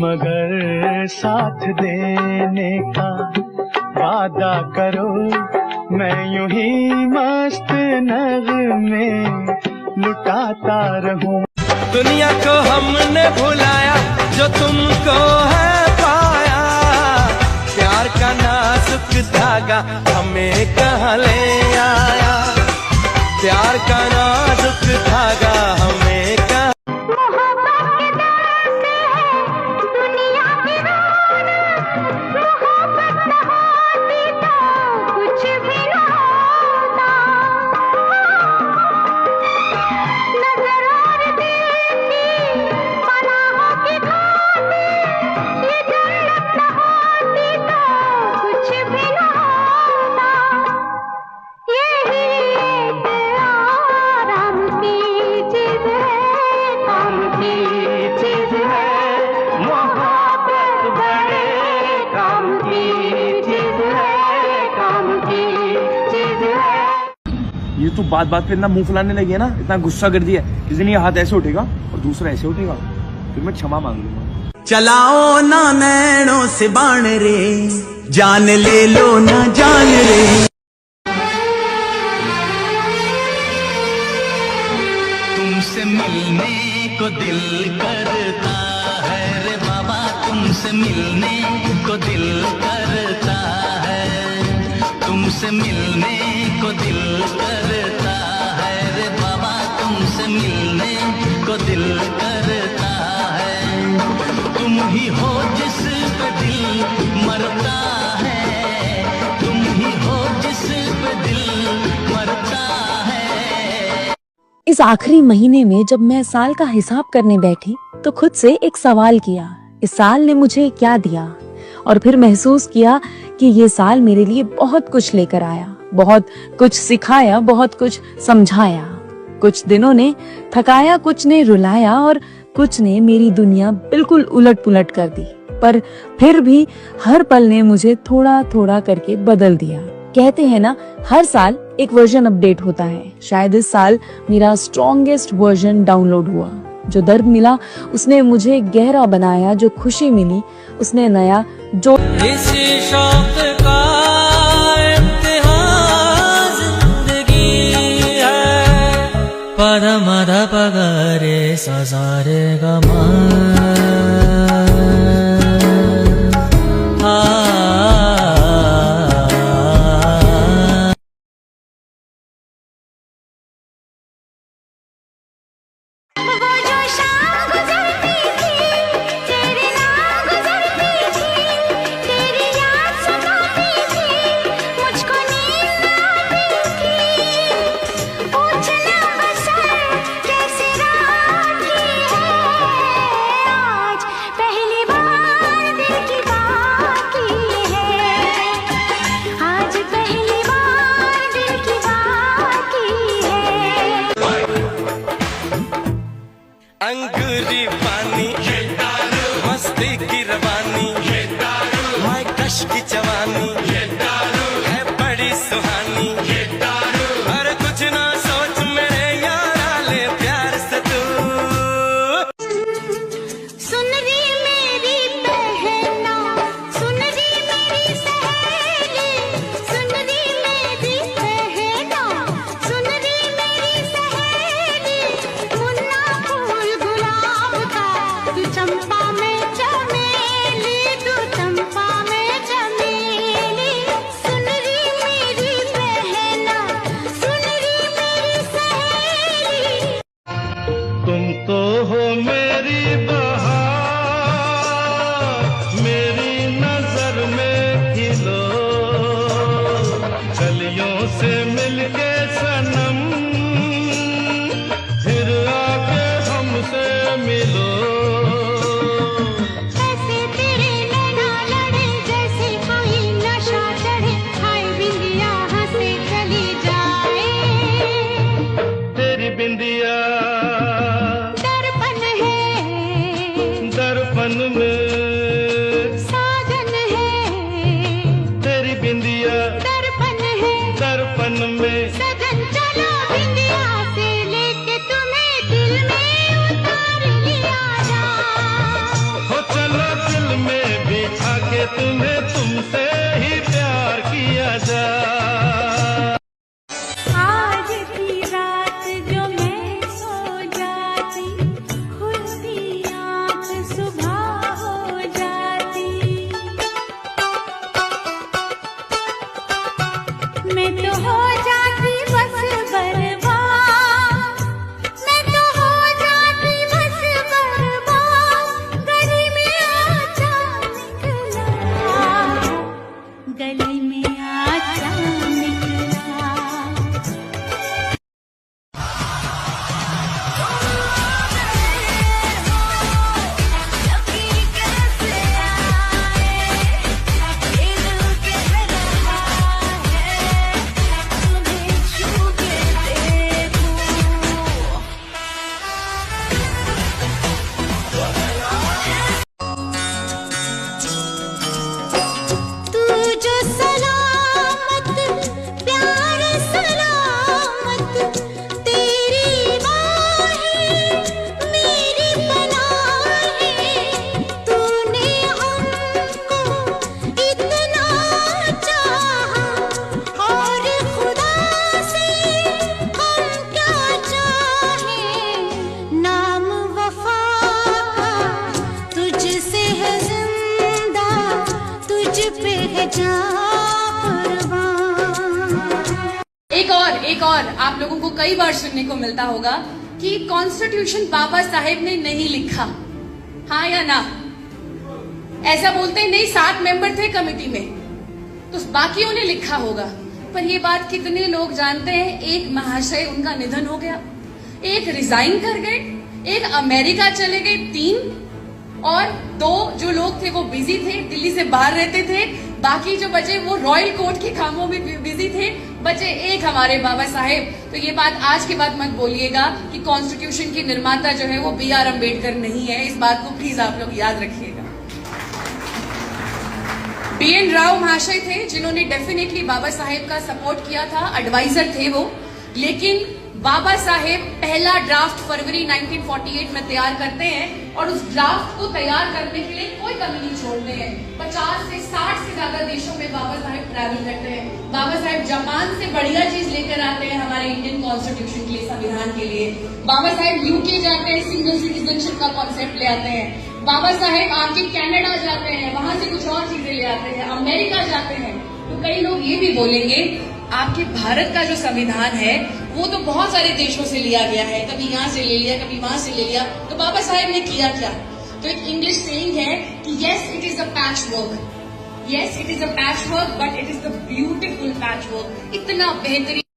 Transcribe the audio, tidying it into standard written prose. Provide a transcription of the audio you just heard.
मगर साथ देने का वादा करो, मैं यूं ही मस्त नगमे लुटाता रहूं। दुनिया को हमने भुलाया जो तुमको है पाया, प्यार का नाजुक धागा हमें कहाँ ले आया, प्यार का नाजुक धागा हमें कहाँ। ये तो बात बात पे इतना मुंह फुलाने लगी है ना, इतना गुस्सा कर दिया। किसी दिन ये हाथ ऐसे उठेगा और दूसरा ऐसे उठेगा, फिर मैं क्षमा मांग लूंगा। चलाओ ना नैनों से बाण रे, जान ले लो ना जान रे। तुमसे मिलने को दिल करता है रे बाबा, तुमसे मिलने को दिल करता है, तुमसे मिलने को दिल करता है रे बाबा, तुमसे मिलने को दिल करता है। तुम ही हो जिस पे दिल मरता है, तुम ही हो जिस पे दिल मरता है। इस आखिरी महीने में जब मैं साल का हिसाब करने बैठी तो खुद से एक सवाल किया, इस साल ने मुझे क्या दिया? और फिर महसूस किया कि ये साल मेरे लिए बहुत कुछ लेकर आया, बहुत कुछ सिखाया, बहुत कुछ समझाया। कुछ दिनों ने थकाया, कुछ ने रुलाया और कुछ ने मेरी दुनिया बिल्कुल उलट पुलट कर दी। पर फिर भी हर पल ने मुझे थोड़ा थोड़ा करके बदल दिया। कहते हैं ना, हर साल एक वर्जन अपडेट होता है। शायद इस साल मेरा स्ट्रॉन्गेस्ट वर्जन डाउनलोड हुआ। जो दर्द मिला उसने मुझे गहरा बनाया, जो खुशी मिली उसने नया जो। इसी शौक का इम्तिहान जिंदगी है, पद मद पगरे सजारे गमा। अंगूरी पानी मस्ती की रवानी, माय कश की जवानी है बड़ी सुहानी। अरे कुछ ना सोच मेरे यारा, ले प्यार से तू। सुन री मेरी बहना, सुन री मेरी सहेली, सुन री मेरी बहना, सुन री मेरी सहेली। मुन्ना फूल गुलाब का, तू चंपा में चमेली, तू चंपा में चमेली। सुन री मेरी बहना, सुन री मेरी सहेली। तुम तो हो मेरी बहार, मेरी नजर में खिलो, कलियों से मिलके सनम, फिर आके हमसे मिलो। ऐसे तेरे नैना लड़े जैसे कोई नशा चढ़े, हाय बिंदिया हंसे चली जाए। तेरी बिंदिया दर्पण है, दर्पण में, साजन है। तेरी बिंदिया दर्पण है, दर्पण में। सजन चलो बिंदिया से लेके तुम्हें दिल में उतार लिया। और आप लोगों को कई बार सुनने को मिलता होगा कि कॉन्स्टिट्यूशन बाबा साहेब ने नहीं लिखा, हाँ या ना? ऐसा बोलते हैं नहीं, 7 मेंबर थे कमेटी में, तो बाकियों ने लिखा होगा। पर ये बात कितने लोग जानते हैं? एक महाशय उनका निधन हो गया, एक रिजाइन कर गए, एक अमेरिका चले गए, 3, और 2 जो लोग थे वो बिजी थे, दिल्ली से बाहर रहते थे, बाकी जो बचे वो रॉयल कोर्ट के कामों में बिजी थे, बचे एक हमारे बाबा साहेब। तो ये बात आज के बाद मत बोलिएगा कि कॉन्स्टिट्यूशन के निर्माता जो है वो BR अम्बेडकर नहीं है, इस बात को प्लीज आप लोग याद रखिएगा। BN राव महाशय थे जिन्होंने डेफिनेटली बाबा साहेब का सपोर्ट किया था, एडवाइजर थे वो, लेकिन बाबा साहेब पहला ड्राफ्ट फरवरी 1948 में तैयार करते हैं और उस ड्राफ्ट को तैयार करने के लिए कोई कमी नहीं छोड़ते हैं। 50 से 60 से ज्यादा देशों में बाबा साहेब ट्रैवल करते हैं। बाबा साहेब जापान से बढ़िया चीज लेकर आते हैं हमारे इंडियन कॉन्स्टिट्यूशन के लिए, संविधान के लिए। बाबा साहेब UK जाते हैं, सिंगल सिटीजनशिप का कॉन्सेप्ट ले आते हैं। बाबा साहेब आके कनाडा जाते हैं, वहां से कुछ और चीजें ले आते हैं, अमेरिका जाते हैं। तो कई लोग ये भी बोलेंगे आपके भारत का जो संविधान है वो तो बहुत सारे देशों से लिया गया है, कभी यहाँ से ले लिया, कभी वहां से ले लिया, तो बाबा साहेब ने किया क्या? तो एक इंग्लिश सेइंग है कि yes it is a patch work, yes it is a patch work, but it is the beautiful patch work. इतना बेहतरीन